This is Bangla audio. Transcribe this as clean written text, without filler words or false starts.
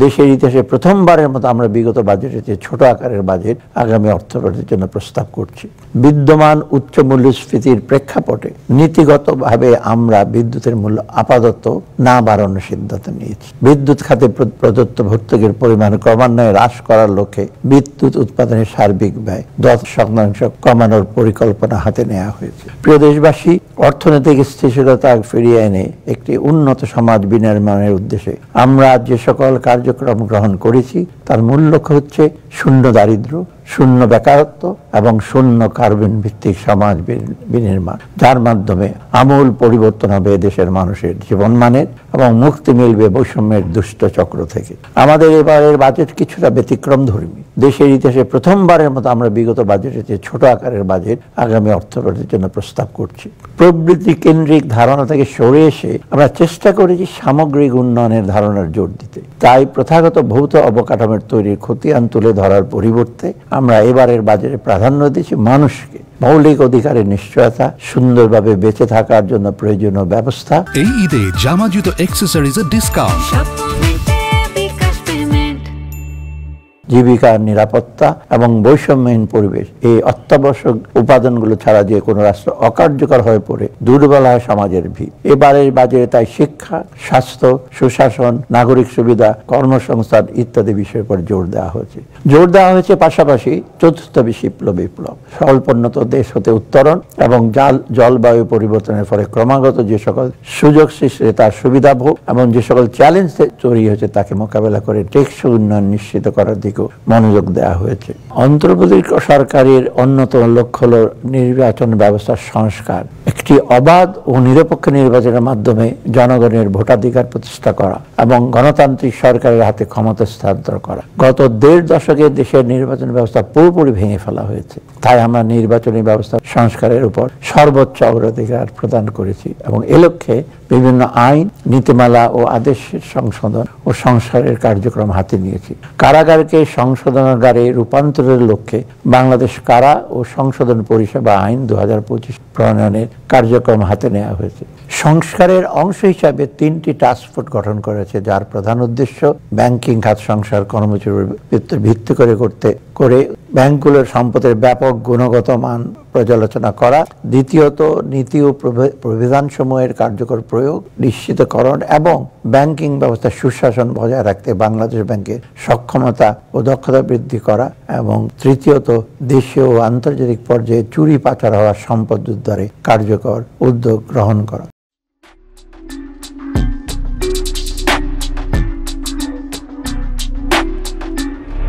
দেশের ইতিহাসে প্রথমবারের মতো আমরা বিগত বাজেটের যে ছোট আকারের বাজেট আগামী অর্থবছরের জন্য প্রস্তাব করছি। বিদ্যমান উচ্চ মূল্যস্ফীতির প্রেক্ষাপটে নীতিগতভাবে আমরা বিদ্যুতের মূল্য আপাতত না বাড়ানোর সিদ্ধান্ত নিয়েছি। বিদ্যুৎ খাতে প্রদত্ত ভর্তুকির পরিমাণ ক্রমান্বয়ে হ্রাস করার লক্ষ্যে বিদ্যুৎ উৎপাদনের সার্বিক ব্যয় 10% কমানোর পরিকল্পনা হাতে নেওয়া হয়েছে। প্রিয় দেশবাসী, অর্থনৈতিক স্থিতিশীলতা ফিরিয়ে এনে একটি উন্নত সমাজ বিনির্মাণের উদ্দেশ্যে আমরা যে সকল কার্যক্রম গ্রহণ করেছি তার মূল লক্ষ্য হচ্ছে শূন্য দারিদ্র্য, শূন্য বেকারত্ব এবং শূন্য কার্বন ভিত্তিক সমাজ বিনির্মাণ, যার মাধ্যমে আমূল পরিবর্তন হবে দেশের মানুষের জীবনমানের এবং মুক্তি মিলবে বৈষম্যের দুষ্ট চক্র থেকে। আমাদের এবারের বাজেট কিছুটা ব্যতিক্রমধর্মী। দেশের ইতিহাসে প্রথমবারের মতো আমরা বিগত বাজেটের যে ছোট আকারের বাজেট আগামী অর্থবছরের জন্য প্রস্তাব করছি। প্রবৃদ্ধি কেন্দ্রিক ধারণা থেকে সরে এসে আমরা চেষ্টা করেছি সামগ্রিক উন্নয়নের ধারণার জোর দিতে। তাই প্রথাগত ভৌত অবকাঠামোর তৈরির খতিয়ান তুলে ধরার পরিবর্তে আমরা এবারের বাজেটে প্রাধান্য দিয়েছি মানুষকে মৌলিক অধিকারের নিশ্চয়তা, সুন্দরভাবে বেঁচে থাকার জন্য প্রয়োজনীয় ব্যবস্থা। এই ঈদে জামা জুতো অ্যাক্সেসরিজের ডিসকাউন্ট, জীবিকার নিরাপত্তা এবং বৈষম্যহীন পরিবেশ, এই অত্যাবশ্যক উপাদানগুলো ছাড়া যে কোনো রাষ্ট্র অকার্যকর হয়ে পড়ে দুর্বল হয় সমাজের ভিত। এবারের বাজেটে তাই শিক্ষা, স্বাস্থ্য, সুশাসন, নাগরিক সুবিধা, কর্মসংস্থান ইত্যাদি বিষয়ের উপর জোর দেওয়া হয়েছে। পাশাপাশি চতুর্থ বিপ্লব, স্বল্পোন্নত দেশ হতে উত্তরণ এবং জলবায়ু পরিবর্তনের ফলে ক্রমাগত যে সকল সুযোগ সৃষ্টি তার সুবিধা ভোগ এবং যে সকল চ্যালেঞ্জ তৈরি হয়েছে তাকে মোকাবেলা করে টেকসই উন্নয়ন নিশ্চিত করার দিকে মনোযোগ দেওয়া হয়েছে। অন্তর্বর্তী সরকারের অন্যতম লক্ষ্য হল নির্বাচন ব্যবস্থার সংস্কার। একটি অবাধ ও নিরপেক্ষ নির্বাচনের মাধ্যমে জনগণের ভোটাধিকার প্রতিষ্ঠা করা এবং গণতান্ত্রিক সরকারের হাতে ক্ষমতা হস্তান্তর করা। গত 1.5 দশকে দেশের নির্বাচন ব্যবস্থা পুরোপুরি ভেঙে ফেলা হয়েছে। তাই আমরা নির্বাচনী ব্যবস্থা সংস্কারের উপর সর্বোচ্চ অগ্রাধিকার প্রদান করেছি এবং এ লক্ষ্যে বিভিন্ন আইন, নীতিমালা ও আদেশের সংশোধন ও সংস্কারের কার্যক্রম হাতে নিয়েছি। কারাগারকে সংশোধনাগারে রূপান্তরের লক্ষ্যে বাংলাদেশ কারা ও সংশোধন পরিষেবা আইন 2025 প্রণয়নের কার্যক্রম হাতে নেওয়া হয়েছে। সংস্কারের অংশ হিসাবে 3টি টাস্কফোর্স গঠন করেছে, যার প্রধান উদ্দেশ্য ব্যাংকিং খাত সংস্কার কর্মসূচির ভিত্তি করে ব্যাংকগুলোর সম্পদের ব্যাপক গুণগত মান পর্যালোচনা করা। দ্বিতীয়ত, নীতি ও প্রবিধানসমূহের কার্যকর প্রয়োগ নিশ্চিতকরণ এবং ব্যাংকিং ব্যবস্থা সুশাসন বজায় রাখতে বাংলাদেশ ব্যাংকের সক্ষমতা ও দক্ষতা বৃদ্ধি করা এবং তৃতীয়ত, দেশীয় ও আন্তর্জাতিক পর্যায়ে চুরি পাচার হওয়া সম্পদ উদ্ধারে কার্যকর উদ্যোগ গ্রহণ করা।